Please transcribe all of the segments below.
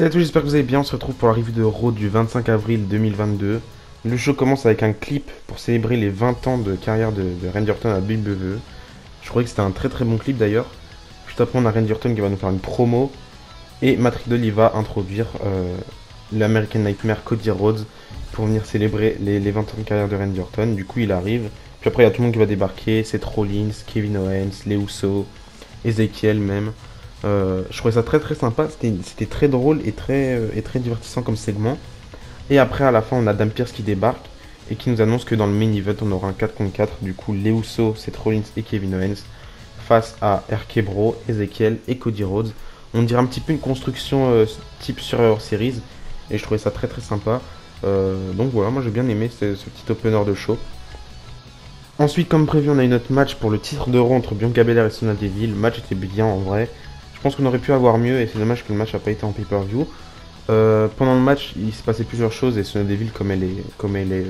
Salut à tous, j'espère que vous allez bien. On se retrouve pour la review de Raw du 25 avril 2022. Le show commence avec un clip pour célébrer les 20 ans de carrière de Randy Orton à WWE. Je croyais que c'était un très très bon clip d'ailleurs. Juste après, on a Randy Orton qui va nous faire une promo. Et Matt Riddle il va introduire l'American Nightmare Cody Rhodes pour venir célébrer les 20 ans de carrière de Randy Orton. Du coup, il arrive. Puis après, il y a tout le monde qui va débarquer. Seth Rollins, Kevin Owens, les Usos, Ezekiel même. Je trouvais ça très très sympa, c'était très drôle et très divertissant comme segment. Et après, à la fin, on a Adam Pearce qui débarque et qui nous annonce que dans le main event, on aura un 4 contre 4. Du coup, les Usos, Seth Rollins et Kevin Owens face à RK Bro, Ezekiel et Cody Rhodes. On dirait un petit peu une construction type Survivor Series et je trouvais ça très très sympa. Donc voilà, moi j'ai bien aimé ce petit opener de show. Ensuite, comme prévu, on a une autre match pour le titre de Raw entre Bianca Belair et Sonya Deville. Le match était bien en vrai. Je pense qu'on aurait pu avoir mieux et c'est dommage que le match n'a pas été en pay-per-view. Pendant le match, il se passait plusieurs choses et Sonya Deville, comme elle est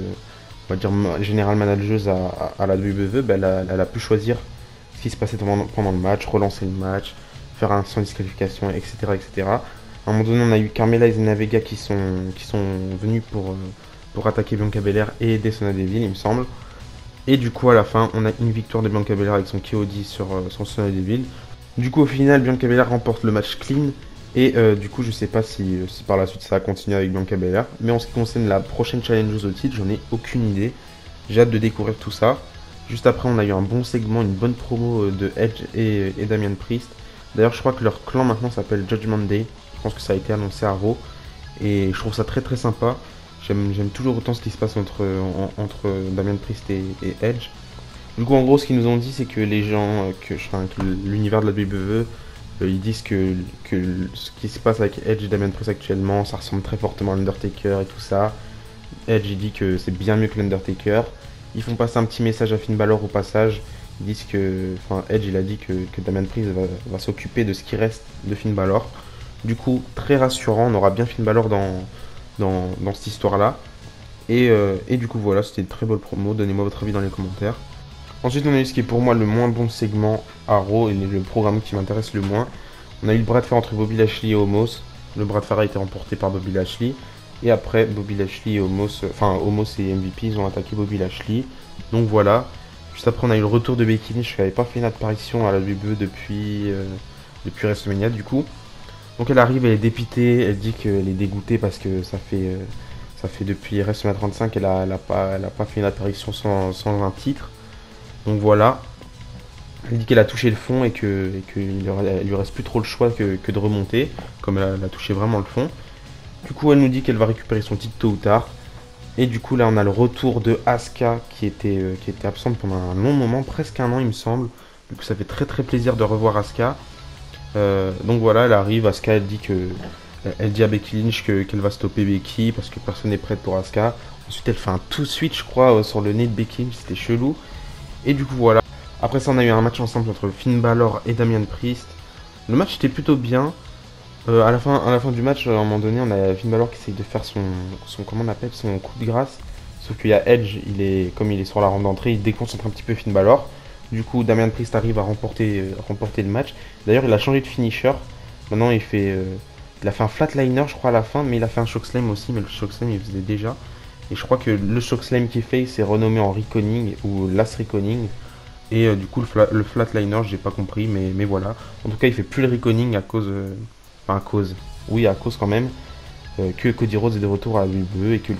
on va dire, général manageuse à la WWE, bah, elle a pu choisir ce qui se passait pendant le match, relancer le match, faire un sans disqualification, etc., etc. À un moment donné, on a eu Carmella et Zelina Vega qui sont venus pour attaquer Bianca Belair et aider Sonya Deville, il me semble. Et du coup, à la fin, on a une victoire de Bianca Belair avec son KOD sur Sonya Deville. Du coup, au final, Bianca Belair remporte le match clean. Et du coup, je sais pas si par la suite ça va continuer avec Bianca Belair. Mais en ce qui concerne la prochaine challengeuse au titre, j'en ai aucune idée. J'ai hâte de découvrir tout ça. Juste après, on a eu un bon segment, une bonne promo de Edge et Damian Priest. D'ailleurs, je crois que leur clan maintenant s'appelle Judgment Day. Je pense que ça a été annoncé à Raw. Et je trouve ça très très sympa. J'aime toujours autant ce qui se passe entre Damian Priest et Edge. Du coup, en gros, ce qu'ils nous ont dit, c'est que les gens, que l'univers de la WWE, ils disent que ce qui se passe avec Edge et Damian Priest actuellement, ça ressemble très fortement à l'Undertaker et tout ça. Edge, il dit que c'est bien mieux que l'Undertaker. Ils font passer un petit message à Finn Balor au passage. Ils disent que, enfin, Edge, il a dit que Damian Priest va s'occuper de ce qui reste de Finn Balor. Du coup, très rassurant, on aura bien Finn Balor dans cette histoire-là. Et du coup, voilà, c'était une très belle promo. Donnez-moi votre avis dans les commentaires. Ensuite, on a eu ce qui est pour moi le moins bon segment à Raw et le programme qui m'intéresse le moins. On a eu le bras de fer entre Bobby Lashley et Omos. Le bras de fer a été remporté par Bobby Lashley. Et après, Bobby Lashley et Omos, enfin Omos et MVP, ils ont attaqué Bobby Lashley. Donc voilà. Juste après, on a eu le retour de Becky Lynch qui n'avait pas fait une apparition à la WWE depuis WrestleMania du coup. Donc elle arrive, elle est dépitée, elle dit qu'elle est dégoûtée parce que ça fait depuis WrestleMania 35 qu'elle a pas fait une apparition sans un titre. Donc voilà, elle dit qu'elle a touché le fond et qu'il lui reste plus trop le choix que de remonter, comme elle a touché vraiment le fond. Du coup, elle nous dit qu'elle va récupérer son titre tôt ou tard. Et du coup, là, on a le retour de Asuka qui était absente pendant un long moment, presque un an, il me semble. Du coup, ça fait très très plaisir de revoir Asuka. Donc voilà, elle arrive, Asuka, elle dit à Becky Lynch qu'elle va stopper Becky parce que personne n'est prêt pour Asuka. Ensuite, elle fait un tout switch, je crois, sur le nez de Becky Lynch, c'était chelou. Et du coup, voilà. Après ça, on a eu un match ensemble entre Finn Balor et Damian Priest. Le match était plutôt bien. À la fin du match, à un moment donné, on a Finn Balor qui essaye de faire comment on appelle, son coup de grâce. Sauf qu'il y a Edge, comme il est sur la rampe d'entrée, il déconcentre un petit peu Finn Balor. Du coup, Damian Priest arrive à remporter le match. D'ailleurs, il a changé de finisher. Maintenant, il a fait un flatliner, je crois, à la fin, mais il a fait un chokeslam aussi, mais le chokeslam, il faisait déjà. Et je crois que le chokeslam qu'il fait, c'est renommé en Reconing ou Last Reconing. Et du coup, le flatliner, j'ai pas compris, mais voilà. En tout cas, il fait plus le Reconing à cause. Enfin, à cause. Oui, à cause quand même. Que Cody Rhodes est de retour à la WWE et que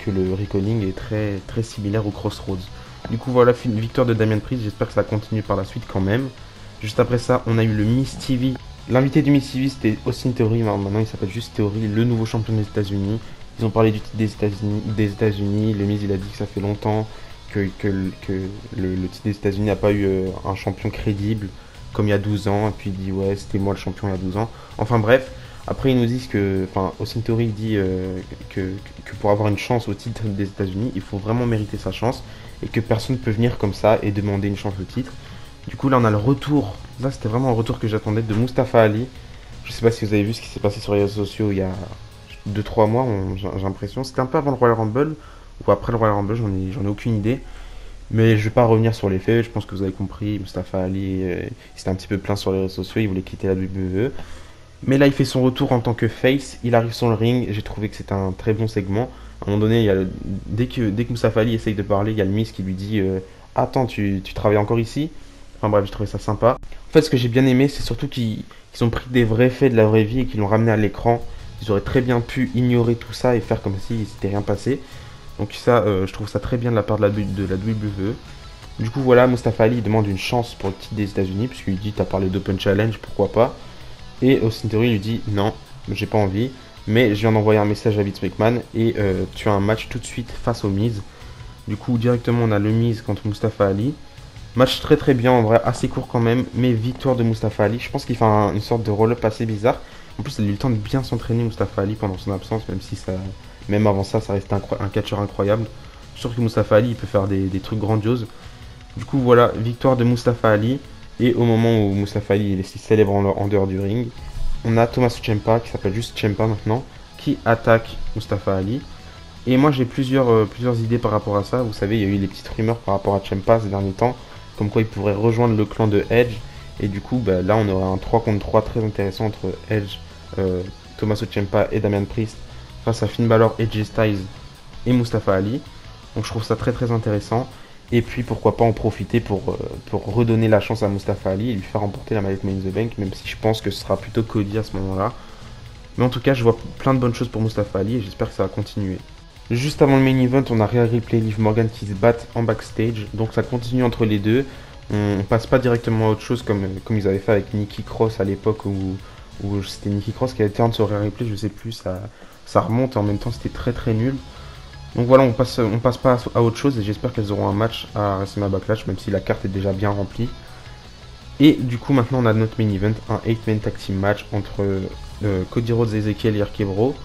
le Reconing est très, très similaire au Crossroads. Du coup, voilà, victoire de Damian Priest. J'espère que ça continue par la suite quand même. Juste après ça, on a eu le Miss TV. L'invité du Miss TV, c'était Austin Theory. Maintenant, il s'appelle juste Theory, le nouveau champion des États-Unis. Ils ont parlé du titre des États-Unis. Le Miz, il a dit que ça fait longtemps que le titre des États-Unis n'a pas eu un champion crédible comme il y a 12 ans. Et puis il dit ouais, c'était moi le champion il y a 12 ans. Enfin bref, après ils nous disent que, enfin, Austin Theory dit que pour avoir une chance au titre des États-Unis, il faut vraiment mériter sa chance et que personne ne peut venir comme ça et demander une chance au titre. Du coup, là, on a le retour. Là, c'était vraiment un retour que j'attendais de Mustafa Ali. Je sais pas si vous avez vu ce qui s'est passé sur les réseaux sociaux il y a 2-3 mois, j'ai l'impression. C'était un peu avant le Royal Rumble ou après le Royal Rumble, j'en ai aucune idée. Mais je vais pas revenir sur les faits, je pense que vous avez compris. Mustafa Ali, il s'était un petit peu plaint sur les réseaux sociaux, il voulait quitter la WWE. Mais là, il fait son retour en tant que face. Il arrive sur le ring. J'ai trouvé que c'était un très bon segment. À un moment donné, dès que Mustafa Ali essaye de parler, il y a le Miz qui lui dit attends, tu travailles encore ici? Enfin bref, j'ai trouvé ça sympa. En fait, ce que j'ai bien aimé, c'est surtout qu'ils ont pris des vrais faits de la vraie vie et qu'ils l'ont ramené à l'écran. Ils auraient très bien pu ignorer tout ça et faire comme si s'était rien passé. Donc ça, je trouve ça très bien de la part de la WWE. Du coup, voilà, Mustafa Ali demande une chance pour le titre des États-Unis, puisqu'il dit t'as parlé d'Open Challenge, pourquoi pas. Et Austin Theory lui dit non, j'ai pas envie, mais je viens d'envoyer un message à Vince McMahon et tu as un match tout de suite face au Miz. Du coup, directement, on a le Miz contre Mustafa Ali. Match très très bien, en vrai, assez court quand même, mais victoire de Mustafa Ali. Je pense qu'il fait une sorte de roll-up assez bizarre. En plus, il a eu le temps de bien s'entraîner, Mustafa Ali, pendant son absence, même avant ça, ça reste un catcheur incroyable. Je suis sûr que Mustafa Ali, il peut faire des trucs grandioses. Du coup, voilà, victoire de Mustafa Ali. Et au moment où Mustafa Ali est célèbre en dehors du ring, on a Tommaso Ciampa, qui s'appelle juste Ciampa maintenant, qui attaque Mustafa Ali. Et moi, j'ai plusieurs idées par rapport à ça. Vous savez, il y a eu les petites rumeurs par rapport à Ciampa ces derniers temps, comme quoi il pourrait rejoindre le clan de Edge. Et du coup, bah, là, on aurait un 3 contre 3 très intéressant entre Edge, Tommaso Ciampa et Damian Priest face à Finn Balor, AJ Styles et Mustafa Ali. Donc je trouve ça très très intéressant. Et puis pourquoi pas en profiter pour redonner la chance à Mustafa Ali et lui faire remporter la mallette Money in the Bank, même si je pense que ce sera plutôt Cody à ce moment-là. Mais en tout cas, je vois plein de bonnes choses pour Mustafa Ali et j'espère que ça va continuer. Juste avant le main event, on a Rhea Ripley et Liv Morgan qui se battent en backstage, donc ça continue entre les deux. On passe pas directement à autre chose comme ils avaient fait avec Nikki Cross à l'époque où c'était Nikki Cross qui avait turn sur Rhea Ripley, je sais plus, ça remonte et en même temps c'était très très nul. Donc voilà, on passe pas à autre chose et j'espère qu'elles auront un match à WrestleMania Backlash, même si la carte est déjà bien remplie. Et du coup, maintenant on a notre main event, un 8-man tag team match entre Cody Rhodes, Ezekiel et Arkebro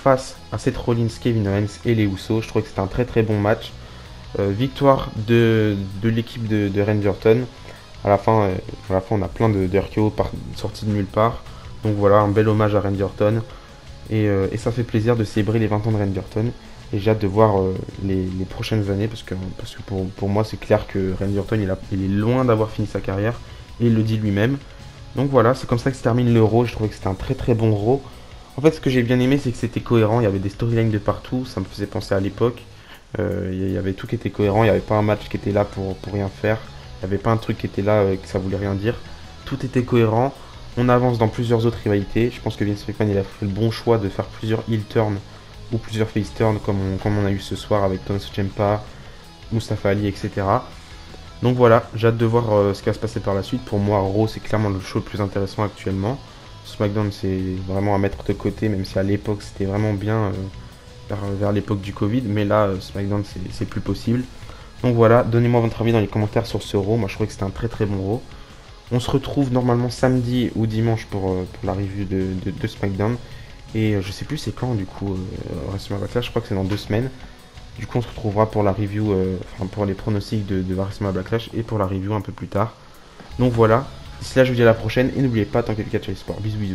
face à Seth Rollins, Kevin Owens et les Usos. Je trouvais que c'était un très très bon match. Victoire de l'équipe de Randy Orton. À la fin, on a plein de RKO sortis de nulle part. Donc voilà, un bel hommage à Randy Orton. Et ça fait plaisir de célébrer les 20 ans de Randy Orton. Et j'ai hâte de voir les prochaines années parce que pour moi c'est clair que Randy Orton il est loin d'avoir fini sa carrière et il le dit lui-même. Donc voilà, c'est comme ça que se termine le Raw. Je trouvais que c'était un très très bon Raw. En fait, ce que j'ai bien aimé, c'est que c'était cohérent. Il y avait des storylines de partout. Ça me faisait penser à l'époque. Il y avait tout qui était cohérent. Il n'y avait pas un match qui était là pour rien faire. Il n'y avait pas un truc qui était là que ça voulait rien dire. Tout était cohérent. On avance dans plusieurs autres rivalités. Je pense que Vince McMahon il a fait le bon choix de faire plusieurs heel turns ou plusieurs face turns comme on a eu ce soir avec Tommaso Ciampa, Mustafa Ali, etc. Donc voilà, j'ai hâte de voir ce qui va se passer par la suite. Pour moi, Raw c'est clairement le show le plus intéressant actuellement. SmackDown c'est vraiment à mettre de côté, même si à l'époque c'était vraiment bien vers l'époque du Covid, mais là SmackDown c'est plus possible. Donc voilà, donnez-moi votre avis dans les commentaires sur ce Raw. Moi je trouvais que c'était un très très bon Raw. On se retrouve normalement samedi ou dimanche pour la review de SmackDown. Et je sais plus c'est quand du coup WrestleMania Backlash, je crois que c'est dans 2 semaines. Du coup on se retrouvera pour la review, pour les pronostics de WrestleMania Backlash et pour la review un peu plus tard. Donc voilà, d'ici là je vous dis à la prochaine et n'oubliez pas tant que le catch est sport. Bisous bisous.